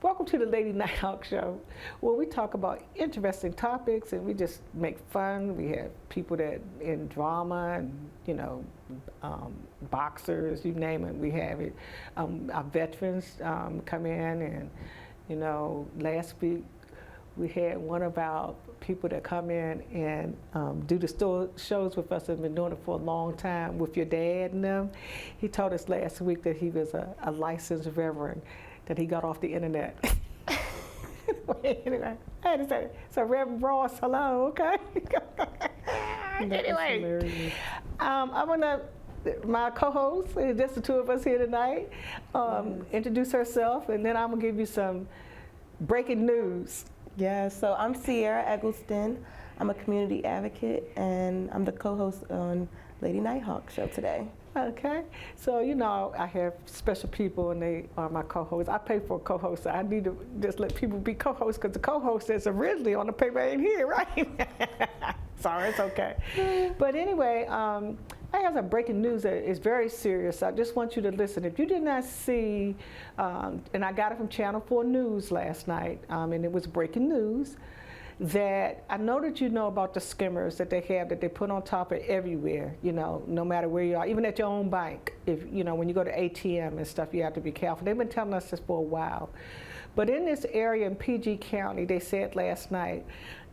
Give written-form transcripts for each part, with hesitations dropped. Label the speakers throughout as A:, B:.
A: Welcome to the Lady Nighthawk Show, where we talk about interesting topics and we just make fun. We have people that in drama and, boxers, you name it, we have it. Our veterans come in and, last week we had one of our people that come in and do the shows with us and been doing it for a long time with your dad and them. He told us last week that he was a licensed reverend, that he got off the internet. Anyway, I had to say, so Reverend Ross, hello, okay? Anyway, I'm gonna, my co-host, just the two of us here tonight, introduce herself, and then I'm gonna give you some breaking news.
B: Yeah, so I'm Sierra Eggleston. I'm a community advocate, and I'm the co-host on Lady Nighthawk Show today.
A: Okay, so I have special people and they are my co-hosts. I pay for a co-host, so I need to just let people be co-hosts because the co-host that's originally on the paper ain't here, right? Sorry, it's okay. But anyway, I have some breaking news that is very serious. I just want you to listen. If you did not see, and I got it from Channel 4 News last night, and it was breaking news, that I know that you know about the skimmers that they have that they put on top of everywhere, no matter where you are, even at your own bank. If when you go to ATM and stuff, you have to be careful. They've been telling us this for a while. But in this area in PG County, they said last night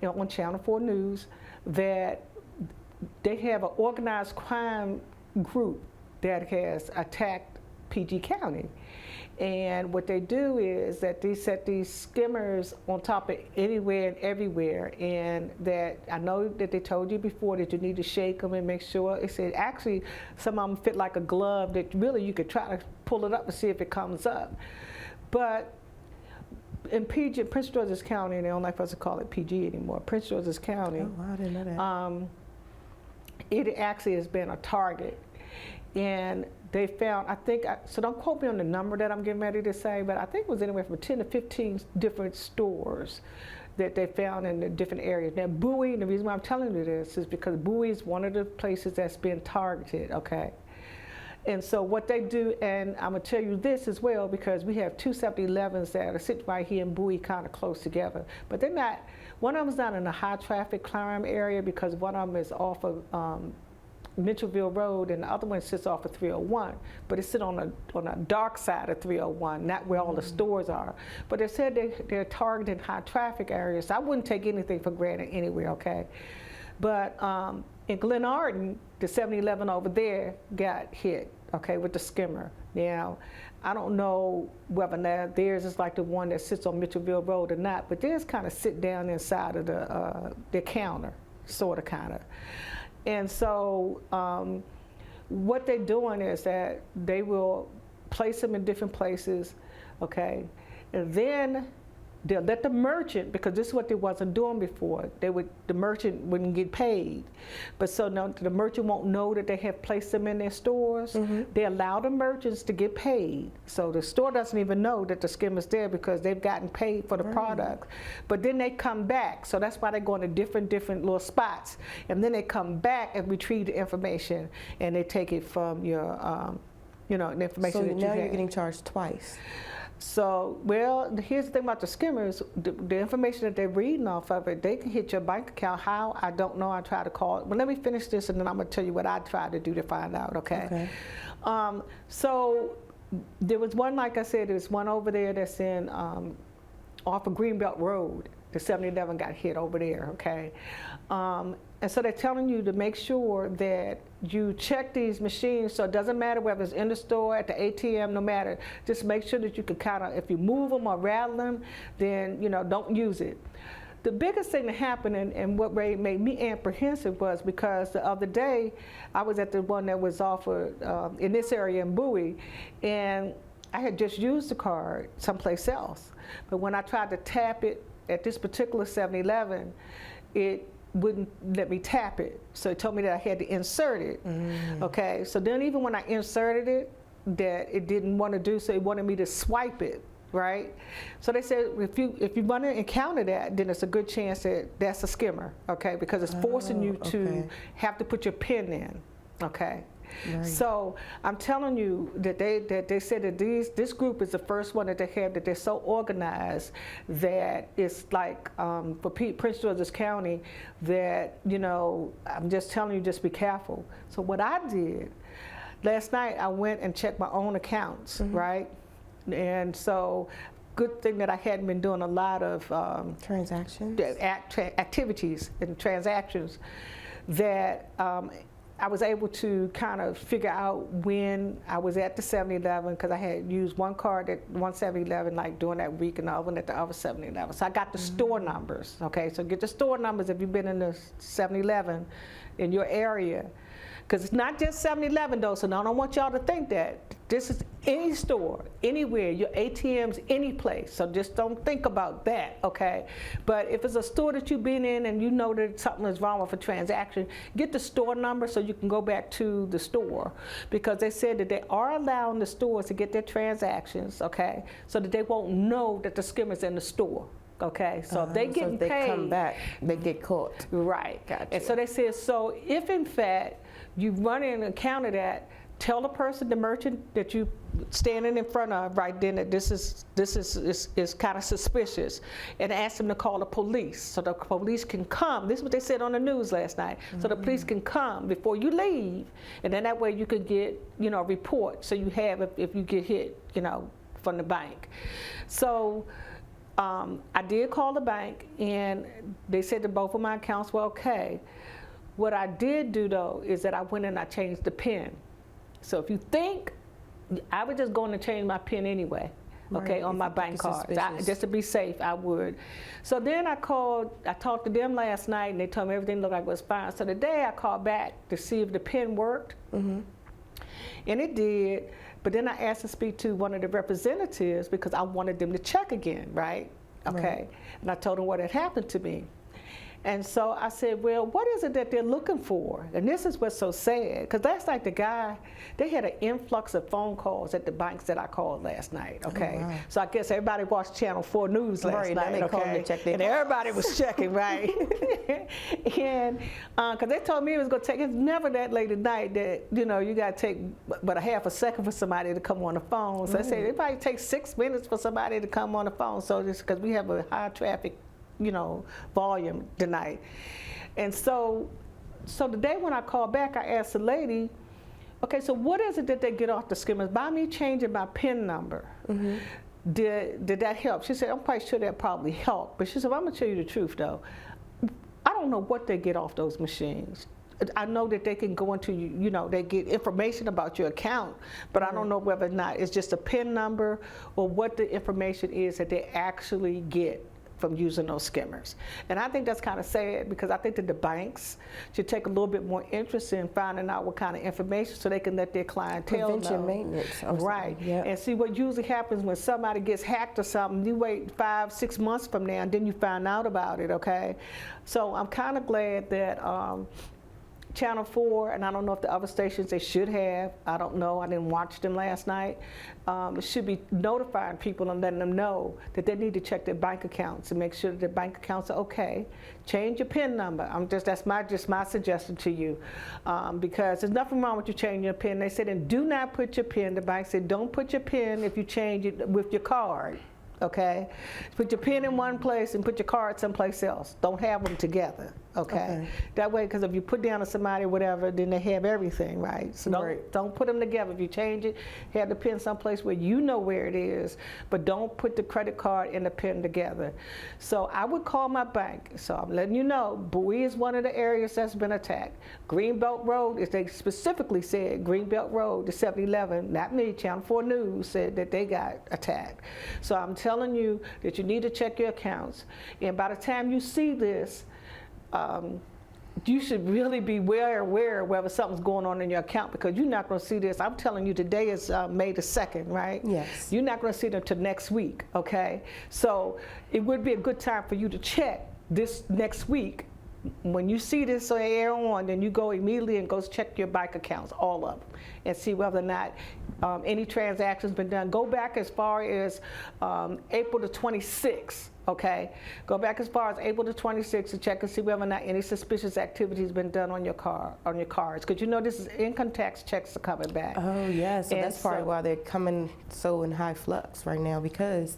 A: on Channel 4 News that they have an organized crime group that has attacked PG County. And what they do is that they set these skimmers on top of anywhere and everywhere, and that I know that they told you before that you need to shake them and make sure. It said actually some of them fit like a glove that really you could try to pull it up and see if it comes up. But in Prince George's County, and they don't like us to call it PG anymore, Prince George's County.
B: Oh, wow, I didn't know that.
A: It actually has been a target. And they found, so don't quote me on the number that I'm getting ready to say, but I think it was anywhere from 10 to 15 different stores that they found in the different areas. Now Bowie, and the reason why I'm telling you this is because Bowie is one of the places that's been targeted, okay? And so what they do, and I'm gonna tell you this as well, because we have two 7-Elevens that are sitting right here in Bowie kind of close together. But they're not, one of them's not in a high traffic crime area because one of them is off of Mitchellville Road, and the other one sits off of 301, but it sits on a dark side of 301, not where all the stores are. But they said they're targeting high traffic areas. So I wouldn't take anything for granted anywhere, okay? But in Glen Arden, the 7-Eleven over there got hit, okay, with the skimmer. Now, I don't know whether now theirs is like the one that sits on Mitchellville Road or not, but theirs kind of sit down inside of the counter, sort of, kind of. And so what they're doing is that they will place them in different places, okay? And then they'll let the merchant, because this is what they wasn't doing before, the merchant wouldn't get paid. But so now the merchant won't know that they have placed them in their stores. Mm-hmm. They allow the merchants to get paid. So the store doesn't even know that the skimmer's there because they've gotten paid for the product. But then they come back, so that's why they go into different little spots. And then they come back and retrieve the information, and they take it from your, the information
B: so
A: that you
B: now
A: have.
B: You're getting charged twice.
A: So, well, here's the thing about the skimmers, the information that they're reading off of it, they can hit your bank account. How? I don't know. I try to call it. But let me finish this, and then I'm going to tell you what I tried to do to find out, okay? So there was one, like I said, there's one over there that's in, off of Greenbelt Road. The 7-Eleven got hit over there, okay? And so they're telling you to make sure that you check these machines, so it doesn't matter whether it's in the store, at the ATM, no matter. Just make sure that you can kind of, if you move them or rattle them, then, don't use it. The biggest thing that happened and what made me apprehensive was because the other day, I was at the one that was offered in this area in Bowie, and I had just used the card someplace else. But when I tried to tap it at this particular 7-Eleven, it wouldn't let me tap it. So it told me that I had to insert it. Okay, so then even when I inserted it, that it didn't want to do, so it wanted me to swipe it, right? So they said if you want to encounter that, then it's a good chance that that's a skimmer, okay? Because it's forcing you to have to put your PIN in, okay?
B: Right.
A: So I'm telling you that they said that this group is the first one that they have, that they're so organized that it's like for Prince George's County that, you know, I'm just telling you, just be careful. So what I did last night, I went and checked my own accounts, right? And so good thing that I hadn't been doing a lot of
B: Transactions.
A: activities and transactions, that I was able to kind of figure out when I was at the 7-Eleven, because I had used one card at one 7-Eleven like during that week and the other one at the other 7-Eleven. So I got the store numbers, okay? So get the store numbers if you've been in the 7-Eleven in your area. Because it's not just 7-Eleven though, so I don't want y'all to think that. This is any store, anywhere, your ATMs, any place. So just don't think about that, okay? But if it's a store that you've been in and you know that something is wrong with a transaction, get the store number so you can go back to the store. Because they said that they are allowing the stores to get their transactions, okay? So that they won't know that the skimmer's in the store. Okay, so if they getting
B: so if they
A: paid,
B: come back, they get caught.
A: right?
B: Gotcha.
A: And so they said, so if in fact you run in an account of that, tell the person, the merchant that you standing in front of right then, that this is kind of suspicious, and ask them to call the police so the police can come. This is what they said on the news last night. So the police can come before you leave, and then that way you could get, you know, a report so you have if you get hit, you know, from the bank. So I did call the bank, and they said that both of my accounts were okay. What I did do though is that I went and I changed the PIN. So if you think, I was just going to change my PIN anyway, okay,
B: Right,
A: on
B: if
A: my
B: you think
A: bank
B: it's
A: cards.
B: suspicious.
A: Just to be safe, I would. So then I talked to them last night, and they told me everything looked like it was fine. So today I called back to see if the PIN worked, and it did. But then I asked to speak to one of the representatives because I wanted them to check again, right? Okay.
B: Right.
A: And I told them what had happened to me. And so I said, well, what is it that they're looking for? And this is what's so sad, because that's like the guy, they had an influx of phone calls at the banks that I called last night, okay?
B: Oh, wow.
A: So I guess everybody watched Channel 4 News last
B: Right,
A: night,
B: then they called
A: okay?
B: to check their
A: And everybody was checking, right? And because they told me it was going to take, it's never that late at night that, you know, you got to take but a half a second for somebody to come on the phone. So I said, it probably takes 6 minutes for somebody to come on the phone. So just because we have a high traffic, you know, volume tonight. And so the day when I called back, I asked the lady, okay, so what is it that they get off the skimmers? By me changing my PIN number, did that help? She said, I'm quite sure that probably helped. But she said, well, I'm gonna tell you the truth though. I don't know what they get off those machines. I know that they can go into, you know, they get information about your account, but I don't know whether or not it's just a PIN number or what the information is that they actually get from using those skimmers. And I think that's kind of sad, because I think that the banks should take a little bit more interest in finding out what kind of information so they can let their clientele
B: Prevention
A: know.
B: maintenance. or
A: Right.
B: something. Yep.
A: And see what usually happens when somebody gets hacked or something, you wait 5-6 months from now and then you find out about it, okay? So I'm kind of glad that Channel 4, and I don't know if the other stations, they should have, I don't know, I didn't watch them last night, should be notifying people and letting them know that they need to check their bank accounts and make sure that their bank accounts are okay. Change your PIN number. That's my suggestion to you, because there's nothing wrong with you changing your PIN. They said, and do not put your PIN, the bank said, don't put your PIN if you change it with your card. Okay, put your PIN in one place and put your card someplace else. Don't have them together. Okay, that way, because if you put down to somebody or whatever, then they have everything, right? So don't put them together. If you change it, have the PIN someplace where you know where it is, but don't put the credit card and the PIN together. So I would call my bank. So I'm letting you know, Bowie is one of the areas that's been attacked. Greenbelt Road, as they specifically said, Greenbelt Road, the 7-Eleven, not me, Channel 4 News said that they got attacked. So I'm telling you that you need to check your accounts. And by the time you see this, you should really be aware whether something's going on in your account, because you're not going to see this. I'm telling you, today is May the 2nd, right?
B: Yes.
A: You're not going to see it until next week, okay? So it would be a good time for you to check this next week. When you see this air on, then you go immediately and go check your bank accounts, all of them, and see whether or not any transactions been done. Go back as far as April the 26th. okay? Go back as far as April the 26th to check and see whether or not any suspicious activity has been done on your cards. Because you know this is income tax checks are coming back.
B: Oh, yeah, so
A: And
B: that's probably why they're coming so in high flux right now, because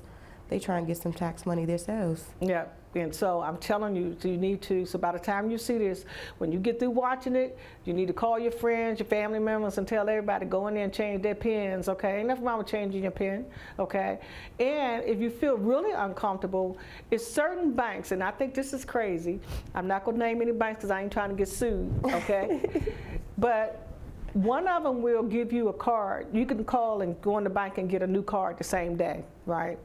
B: they try and get some tax money themselves.
A: Yeah, and so I'm telling you, so you need to, so by the time you see this, when you get through watching it, you need to call your friends, your family members, and tell everybody, go in there and change their pins, okay? Ain't nothing wrong with changing your pin, okay? And if you feel really uncomfortable, it's certain banks, and I think this is crazy, I'm not gonna name any banks because I ain't trying to get sued, okay? But one of them will give you a card. You can call and go in the bank and get a new card the same day, right?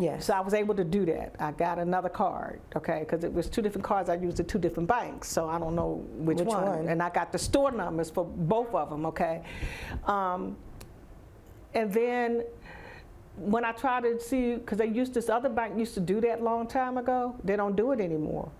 B: Yes.
A: So I was able to do that. I got another card, okay, because it was 2 different cards I used at 2 different banks, so I don't know which one. And I got the store numbers for both of them, okay? And then when I tried to see, because this other bank used to do that a long time ago, they don't do it anymore.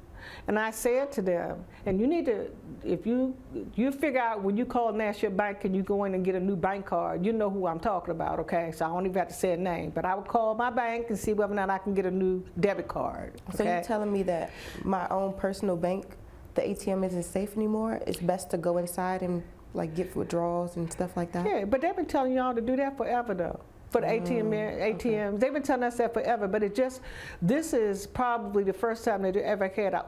A: And I said to them, and you need to, if you figure out when you call and ask your bank and you go in and get a new bank card, you know who I'm talking about, okay? So I don't even have to say a name. But I would call my bank and see whether or not I can get a new debit card. Okay?
B: So you're telling me that my own personal bank, the ATM isn't safe anymore? It's best to go inside and like get withdrawals and stuff like that?
A: Yeah, but they've been telling y'all to do that forever though. For the ATMs, okay. They've been telling us that forever, but this is probably the first time that they ever had a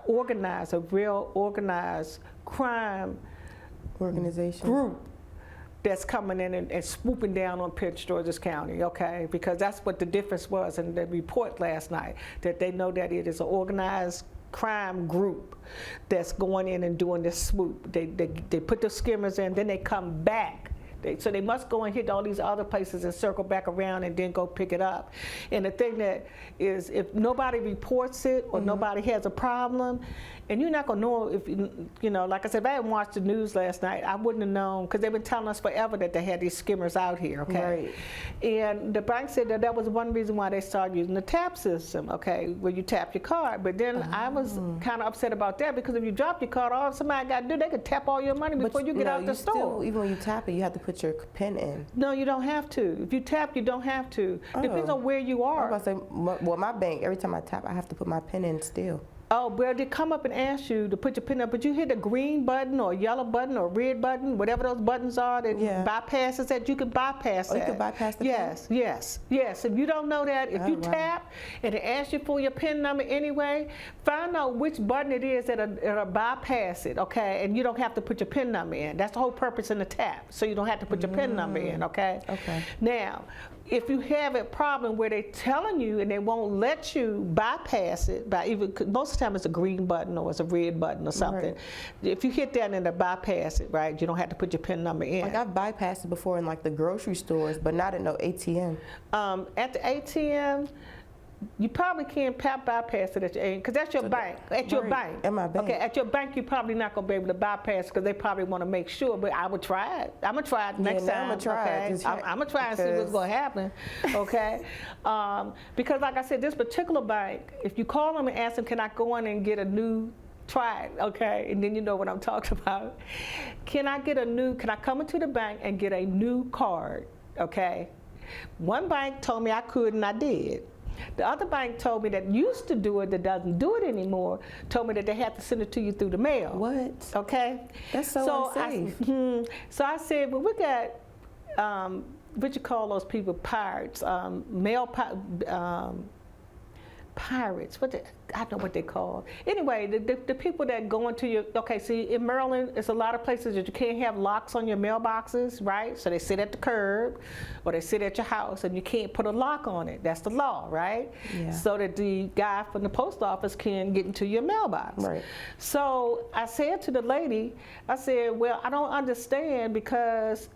A: real organized crime
B: organization
A: group that's coming in and swooping down on Prince George's County, okay? Because that's what the difference was in the report last night, that they know that it is an organized crime group that's going in and doing this swoop. They put the skimmers in, then they come back. So they must go and hit all these other places and circle back around and then go pick it up. And the thing that is, if nobody reports it or nobody has a problem, and you're not gonna know if, you know, like I said, if I hadn't watched the news last night, I wouldn't have known, because they've been telling us forever that they had these skimmers out here, okay? Right. And the bank said that was one reason why they started using the tap system, okay, where you tap your card. But then I was kind of upset about that, because if you drop your card, all somebody got to do, they could tap all your money before you get out the store.
B: Still, even when you tap it, you have to put your pin in.
A: No, you don't have to. If you tap, you don't have to. Depends on where you are.
B: I was about to say, well, my bank, every time I tap, I have to put my pin in still.
A: Oh, well, they come up and ask you to put your pin up, but you hit a green button or a yellow button or a red button, whatever those buttons are that bypasses that, you can bypass that.
B: You can bypass the
A: pin? Yes. If you don't know that, if you tap and it asks you for your pin number anyway, find out which button it is that'll bypass it, okay? And you don't have to put your pin number in. That's the whole purpose in the tap, so you don't have to put your pin number in, okay?
B: Okay.
A: Now, if you have a problem where they're telling you and they won't let you bypass it, by even, most of the time it's a green button or it's a red button or something. Right. If you hit that and they bypass it, right, you don't have to put your PIN number in.
B: Like I've bypassed it before in like the grocery stores, but not at no ATM.
A: At the ATM, you probably can't bypass it at your ATM, because that's your bank. At your bank.
B: At my bank.
A: Okay, at your bank, you're probably not going to be able to bypass, because they probably want to make sure, but I would try it. I'm going to try it next time.
B: I'm going to try it.
A: I'm going to try and see what's going to happen, okay? Because like I said, this particular bank, if you call them and ask them, can I go in and get a new, try it, okay? And then you know what I'm talking about. Can I come into the bank and get a new card, okay? One bank told me I could, and I did. The other bank told me that used to do it, that doesn't do it anymore, told me that they had to send it to you through the mail.
B: What?
A: Okay?
B: That's so unsafe.
A: So I said, well, we got, what you call those people, pirates, pirates, I don't know what they call. Anyway, the people that go into your, okay, see, in Maryland, it's a lot of places that you can't have locks on your mailboxes, right? So they sit at the curb, or they sit at your house, and you can't put a lock on it. That's the law, right?
B: Yeah.
A: So that the guy from the post office can get into your mailbox.
B: Right.
A: So I said to the lady, I said, well, I don't understand, because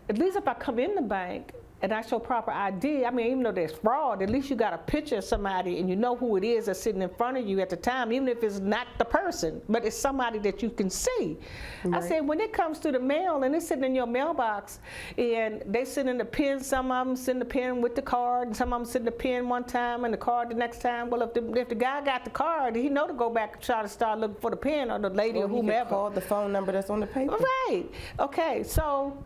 A: at least if I come in the bank, and I show proper ID, I mean, even though there's fraud, at least you got a picture of somebody and you know who it is that's sitting in front of you at the time, even if it's not the person, but it's somebody that you can see. Right. I said, when it comes to the mail and it's sitting in your mailbox and they send in the pin, some of them send the pin with the card, and some of them send the pin one time and the card the next time. Well, if the guy got the card, he know to go back and try to start looking for the pin, or the lady or whomever.
B: He call the phone number that's on the paper.
A: Right. Okay, so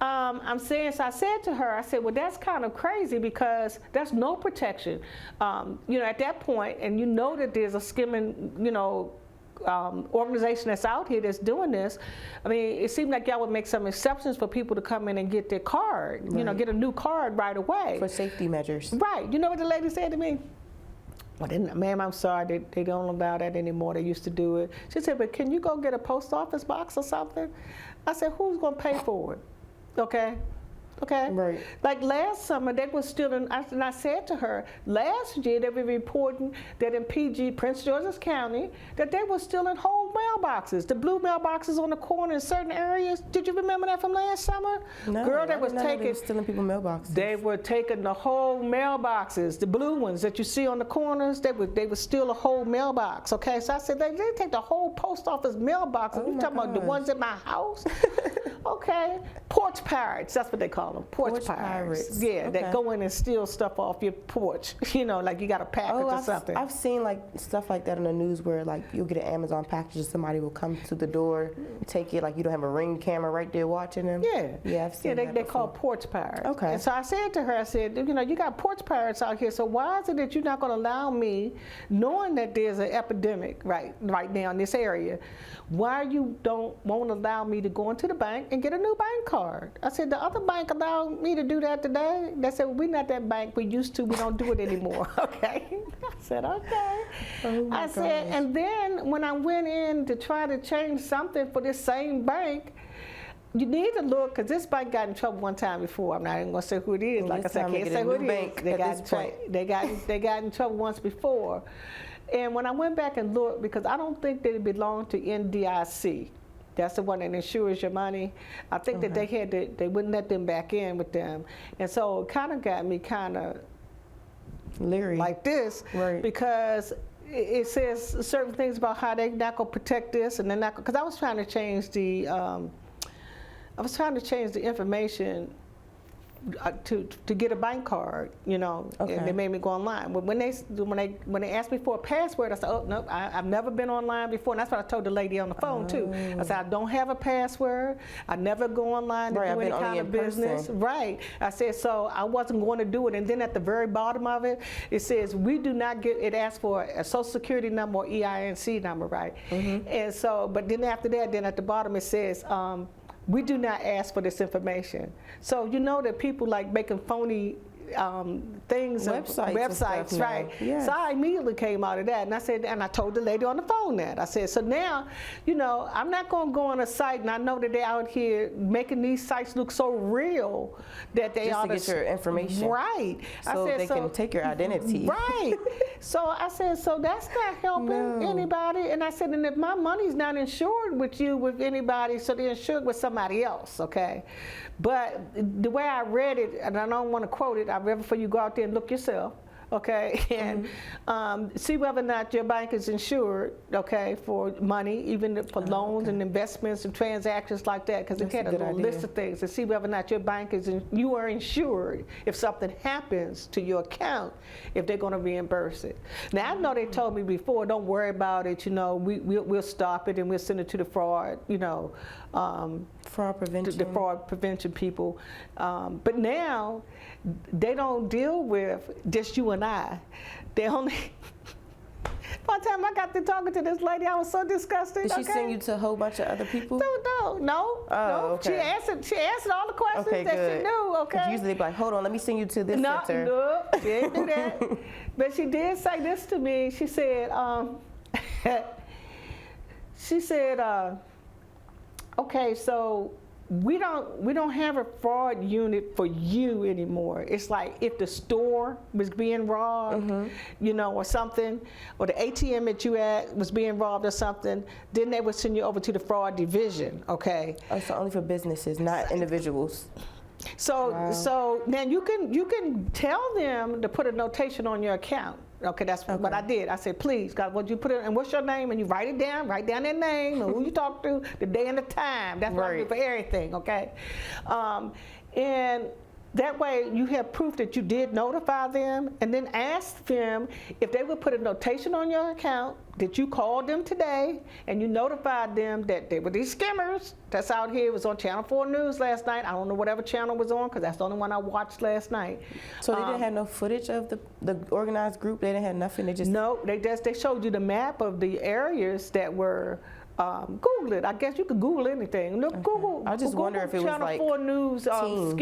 A: I'm saying, so I said to her, I said, well, that's kind of crazy because there's no protection. At that point, and you know that there's a skimming, organization that's out here that's doing this. I mean, it seemed like y'all would make some exceptions for people to come in and get their card, get a new card right away.
B: For safety measures.
A: Right. You know what the lady said to me? Well, ma'am, I'm sorry, they don't allow that anymore. They used to do it. She said, but can you go get a post office box or something? I said, who's going to pay for it? Okay.
B: Right.
A: Like last summer, they were still in, and I said to her, last year they were reporting that in PG, Prince George's County, that they were still in whole mailboxes, the blue mailboxes on the corner in certain areas. Did you remember that from last summer?
B: No,
A: girl, they was taking,
B: stealing people's mailboxes.
A: They were taking the whole mailboxes, the blue ones that you see on the corners. They would steal a whole mailbox. Okay, so I said they take the whole post office mailbox. You talking about the ones at my house? Okay, porch pirates. That's what they call them. Porch pirates. Yeah, that go in and steal stuff off your porch. Like you got a package or something.
B: I've seen like stuff like that in the news where like you'll get an Amazon package and somebody will come to the door, take it, like you don't have a Ring camera right there watching them. Yeah, I've seen that.
A: They call porch pirates.
B: Okay.
A: And so I said to her, I said, you got porch pirates out here. So why is it that you're not going to allow me, knowing that there's an epidemic right now in this area, why you won't allow me to go into the bank and get a new bank card? I said, the other bank allowed me to do that today. They said, well, we're not that bank. We used to. We don't do it anymore. Okay. I said, okay. I said, and then when I went in to try to change something for this same bank, you need to look, because this bank got in trouble one time before. I'm not even going to say who it is. Like I said, I can't say who it is. They got in trouble once before. And when I went back and looked, because I don't think they belong to NDIC. That's the one that insures your money. I think that they wouldn't let them back in with them. And so it kind of got me kind of
B: leery
A: like this, because it says certain things about how they're not going to protect this, and they're not, because I was trying to change the information to get a bank card, and they made me go online. But when they asked me for a password, I said, oh, nope, I've never been online before. And that's what I told the lady on the phone, too. I said, I don't have a password. I never go online to do any kind of business. Right. I said, so I wasn't going to do it. And then at the very bottom of it, it says, we do not get, it asks for a social security number or EINC number, right? And so, but then after that, then at the bottom it says, we do not ask for this information. So you know that people like making phony things, websites, right? Yes. So I immediately came out of that, and I said, and I told the lady on the phone that. I said, so now, I'm not going to go on a site, and I know that they're out here making these sites look so real that they ought
B: to get your information.
A: Right.
B: So they can take your identity.
A: Right. So I said, so that's not helping anybody. And I said, and if my money's not insured with anybody, so they're insured with somebody else, okay? But the way I read it, and I don't want to quote it, I'd rather for you go out there and look yourself, okay, and see whether or not your bank is insured, okay, for money, even for loans and investments and transactions like that, because it had a little list of things, to see whether or not your bank you are insured if something happens to your account, if they're going to reimburse it. Now I know they told me before, don't worry about it, we'll stop it and we'll send it to the fraud,
B: fraud prevention.
A: The fraud prevention people. But now, they don't deal with just you and I. They only... By the time I got to talking to this lady, I was so disgusted.
B: Did she send you to a whole bunch of other people?
A: No.
B: Okay.
A: She answered all the questions that she knew, okay?
B: Usually they'd be like, hold on, let me send you to this center.
A: No, she didn't do that. But she did say this to me. She said, okay, so we don't have a fraud unit for you anymore. It's like if the store was being robbed, or something, or the ATM that you at was being robbed or something, then they would send you over to the fraud division, okay?
B: Oh, so only for businesses, not individuals.
A: So now you can tell them to put a notation on your account. Okay, that's what I did. I said, please, God, what you put it, and what's your name? And you write down their name, and who you talk to, the day and the time. That's what I do for everything, okay? And That way you have proof that you did notify them, and then ask them if they would put a notation on your account that you called them today and you notified them that they were these skimmers that's out here. It was on Channel 4 News last night. I don't know whatever channel was on because that's the only one I watched last night.
B: So they didn't have no footage of the organized group? They didn't have nothing? They just...
A: No, they showed you the map of the areas that were... Google it. I guess you could Google anything. Look,
B: Okay.
A: Google.
B: I just wonder if it was
A: Channel
B: like
A: 4 News
B: teens.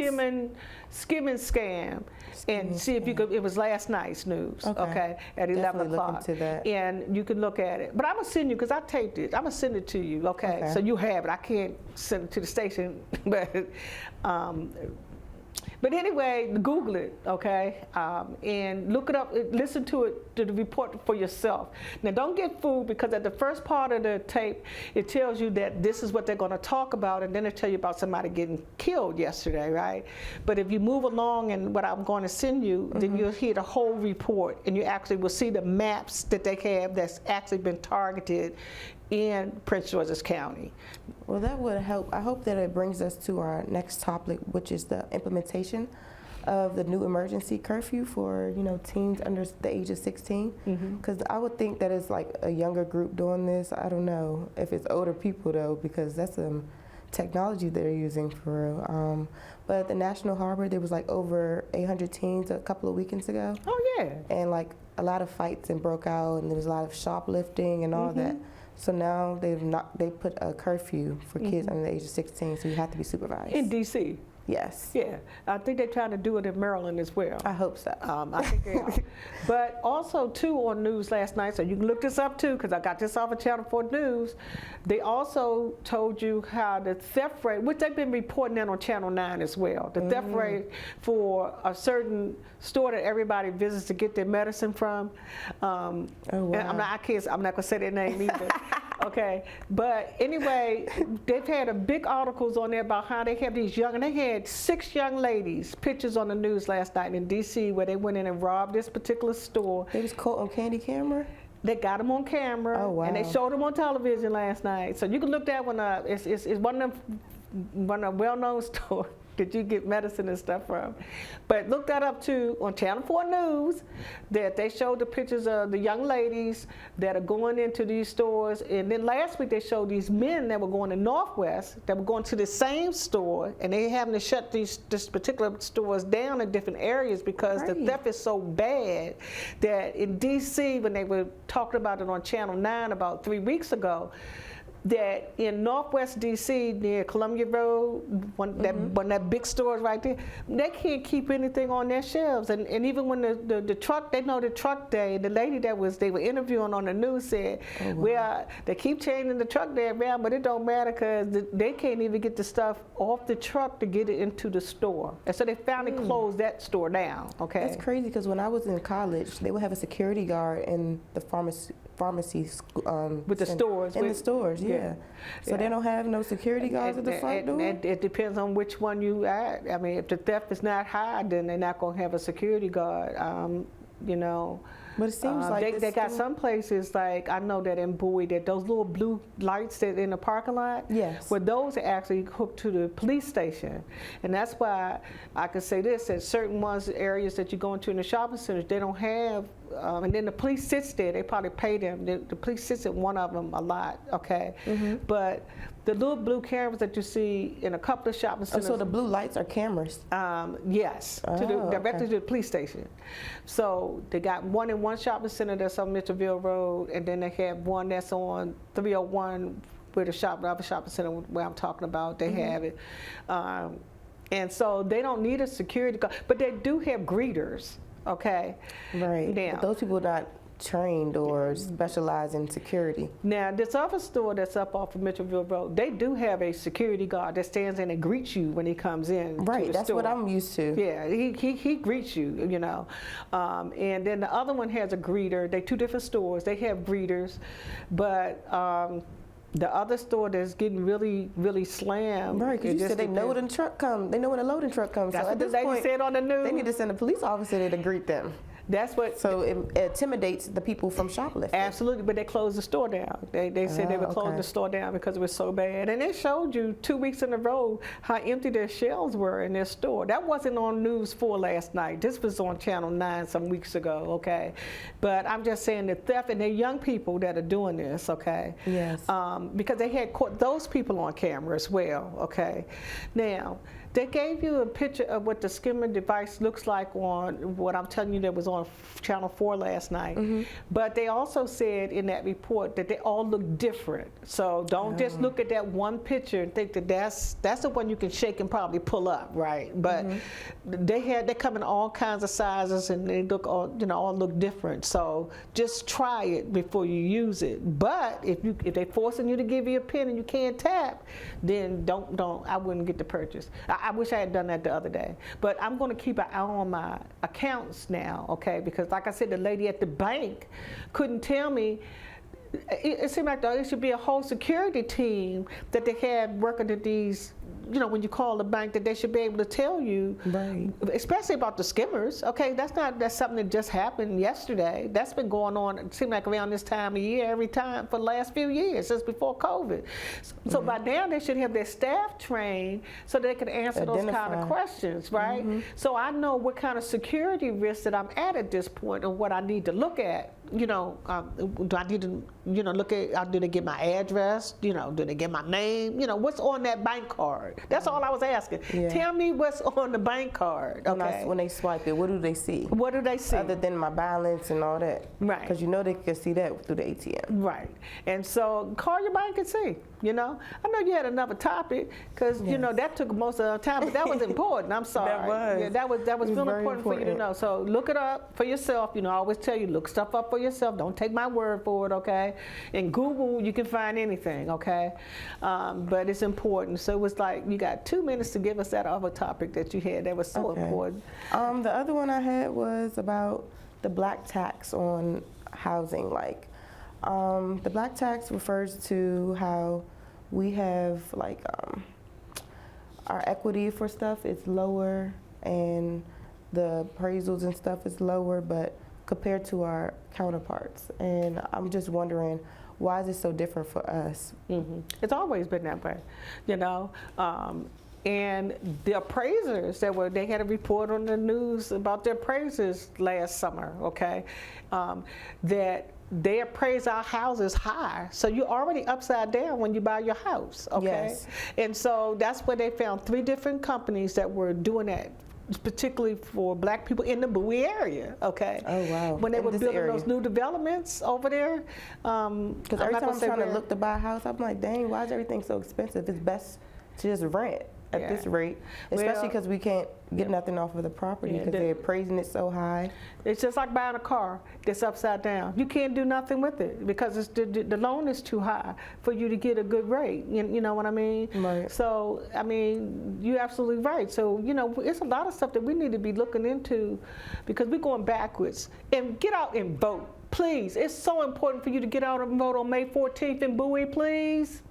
A: skimming scam, and see if you could. It was last night's news. Okay, at 11 o'clock.
B: Look into that.
A: And you can look at it. But I'm gonna send you because I taped it. I'm gonna send it to you. Okay, so you have it. I can't send it to the station, but anyway, Google it, okay, and look it up, listen to it, to the report for yourself. Now, don't get fooled because at the first part of the tape, it tells you that this is what they're going to talk about, and then it tell you about somebody getting killed yesterday, right? But if you move along and what I'm going to send you, then you'll hear the whole report, and you actually will see the maps that they have that's actually been targeted in Prince George's County.
B: Well, that would help. I hope that it brings us to our next topic, which is the implementation of the new emergency curfew for, teens under the age of 16. Because I would think that it's like a younger group doing this. I don't know if it's older people though, because that's technology they're using for real. But at the National Harbor, there was like over 800 teens a couple of weekends ago.
A: Oh yeah.
B: And like a lot of fights and broke out, and there was a lot of shoplifting and all that. So now they put a curfew for kids under the age of 16, so you have to be supervised.
A: In D.C.?
B: Yes.
A: Yeah, I think they're trying to do it in Maryland as well.
B: I hope so.
A: I think they are. But also, too, on news last night, so you can look this up, too, because I got this off of Channel 4 News. They also told you how the theft rate, which they've been reporting that on Channel 9 as well, the theft rate for a certain store that everybody visits to get their medicine from.
B: Oh, wow.
A: And I'm not going to say their name either. Okay, but anyway, they've had a big articles on there about how they have these and they had 6 young ladies, pictures on the news last night in D.C. where they went in and robbed this particular store.
B: They was caught on candy camera?
A: They got them on camera,
B: oh, wow.
A: and they showed them on television last night. So you can look that one up. It's one of the well-known stores that you get medicine and stuff from. But look that up too on Channel 4 News, that they showed the pictures of the young ladies that are going into these stores. And then last week they showed these men that were going to Northwest, that were going to the same store, and they having to shut this particular stores down in different areas because the theft is so bad that in D.C., when they were talking about it on Channel 9 about 3 weeks ago, that in Northwest D.C. near Columbia Road, one that big store is right there, they can't keep anything on their shelves. And even when the truck, they know the truck day, the lady they were interviewing on the news said, well, they keep changing the truck day around, but it don't matter because they can't even get the stuff off the truck to get it into the store. And so they finally closed that store down, okay?
B: That's crazy because when I was in college, they would have a security guard in the pharmacy
A: with the stores.
B: In the stores, yeah. So they don't have no security guards at the front door?
A: It depends on which one you at. I mean, if the theft is not high, then they're not going to have a security guard,
B: But it seems like
A: they got some places, like I know that in Bowie, that those little blue lights that in the parking lot,
B: yes,
A: where those are actually hooked to the police station. And that's why I could say this, that certain areas that you go into in the shopping centers, they don't have, and then the police sits there, they probably pay them. The police sits at one of them a lot, okay? But the little blue cameras that you see in a couple of shopping centers.
B: So the blue lights are cameras?
A: Yes, directly to the police station. So they got one in one shopping center that's on Mitchellville Road, and then they have one that's on 301 where the other shopping center where I'm talking about, they have it. And so they don't need a security guard, but they do have greeters, okay?
B: Right,
A: now,
B: but those people are not trained or specialize in security.
A: Now, this other store that's up off of Mitchellville Road, they do have a security guard that stands in and greets you when he comes in.
B: Right, that's what I'm used to.
A: Yeah, he greets you, and then the other one has a greeter. They're 2 different stores. They have greeters, but the other store that's getting really, really slammed.
B: Right, because you said they know when the truck comes. They know when the loading truck comes.
A: That's
B: so
A: what
B: at this
A: the lady
B: point,
A: said on the news.
B: They need to send a police officer there to greet them.
A: That's what.
B: So it intimidates the people from shoplifting.
A: Absolutely, but they closed the store down. They said they would close the store down because it was so bad. And they showed you 2 weeks in a row how empty their shelves were in their store. That wasn't on News 4 last night. This was on Channel 9 some weeks ago, okay? But I'm just saying the theft, and they're young people that are doing this, okay?
B: Yes.
A: Because they had caught those people on camera as well, okay? Now, they gave you a picture of what the skimmer device looks like on what I'm telling you that was on Channel 4 last night. But they also said in that report that they all look different. So don't just look at that one picture and think that that's the one you can shake and probably pull up, right? But they come in all kinds of sizes and they look all look different. So just try it before you use it. But if they're forcing you to give you a pin and you can't tap, then I wouldn't get the purchase. I wish I had done that the other day. But I'm going to keep an eye on my accounts now, okay? Because like I said, the lady at the bank couldn't tell me. It seemed like there should be a whole security team that they had working at these, when you call the bank, that they should be able to tell you,
B: right,
A: especially about the skimmers. Okay, that's something that just happened yesterday. That's been going on, it seemed like around this time of year, every time for the last few years, since before COVID. So by now they should have their staff trained so they can answer those kind of questions, right? So I know what kind of security risks that I'm at this point and what I need to look at. Do I need to, look at, do they get my address? Do they get my name? What's on that bank card? That's all I was asking. Yeah. Tell me what's on the bank card. Okay.
B: When they swipe it, what do they see?
A: What do they see?
B: Other than my balance and all that.
A: Right.
B: Because they can see that through the ATM.
A: Right. And so call your bank and see. I know you had another topic because, that took most of the time, but that was important. I'm sorry.
B: That was.
A: Yeah, that was really important for you to know. So look it up for yourself. I always tell you, look stuff up for yourself. Don't take my word for it, okay? In Google, you can find anything, okay? But it's important. So it was like you got 2 minutes to give us that other topic that you had that was so important.
B: The other one I had was about the black tax on housing. The black tax refers to how we have our equity for stuff is lower and the appraisals and stuff is lower, but compared to our counterparts. And I'm just wondering, why is it so different for us?
A: It's always been that way, and the appraisers they had a report on the news about the appraisers last summer, okay, that they appraise our houses high. So you're already upside down when you buy your house, okay?
B: Yes.
A: And so that's where they found 3 different companies that were doing that, particularly for black people in the Bowie area, okay?
B: Oh, wow.
A: When they were building those new developments over there.
B: Because every time I'm trying to look to buy a house, I'm like, dang, why is everything so expensive? It's best to just rent at this rate, especially because we can't get nothing off of the property because they're appraising it so high.
A: It's just like buying a car that's upside down. You can't do nothing with it because the loan is too high for you to get a good rate. You know what I mean?
B: Right.
A: So, you're absolutely right. So, it's a lot of stuff that we need to be looking into because we're going backwards. And get out and vote. Please, it's so important for you to get out and vote on May 14th in Bowie, please,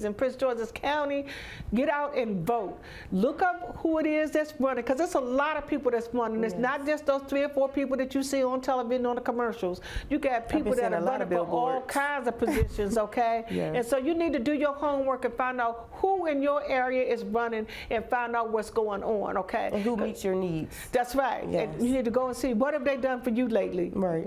A: in Prince George's County. Get out and vote. Look up who it is that's running, because there's a lot of people that's running. It's not just those 3 or 4 people that you see on television on the commercials. You got people that are running for all kinds of positions, okay? And so you need to do your homework and find out who in your area is running and find out what's going on, okay?
B: And who meets your needs.
A: That's right.
B: Yes.
A: And you need to go and see what have they done for you lately,
B: right?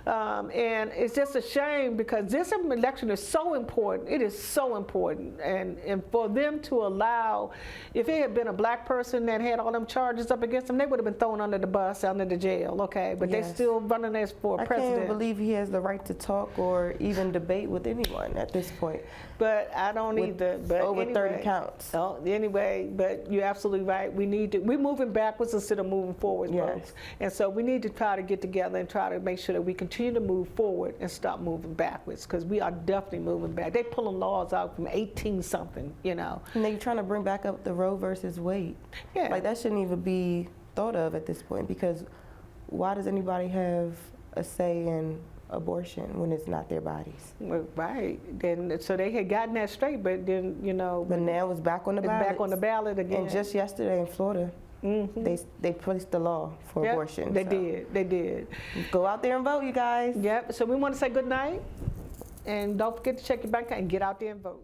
A: And it's just a shame because this election is so important. It is so important. And for them to allow, if it had been a black person that had all them charges up against them, they would have been thrown under the bus, under the jail, okay? But they're still running as for president.
B: I can't believe he has the right to talk or even debate with anyone at this point.
A: But I don't either. But
B: over 30 counts.
A: So anyway, but you're absolutely right. We're moving backwards instead of moving forward, folks. And so we need to try to get together and try to make sure that we continue to move forward and stop moving backwards, because we are definitely moving back. They're pulling laws out from 18-something,
B: And they're trying to bring back up the Roe versus Wade.
A: Yeah.
B: Like, that shouldn't even be thought of at this point, because why does anybody have a say in abortion when it's not their bodies?
A: Right. Then so they had gotten that straight, but then
B: But now it's back on the ballot.
A: Back on the ballot again.
B: And just yesterday in Florida, They placed the law for
A: Yep,
B: abortion.
A: They
B: so
A: did. They did.
B: Go out there and vote, you guys.
A: Yep. So we want to say good night, and don't forget to check your bank account and get out there and vote.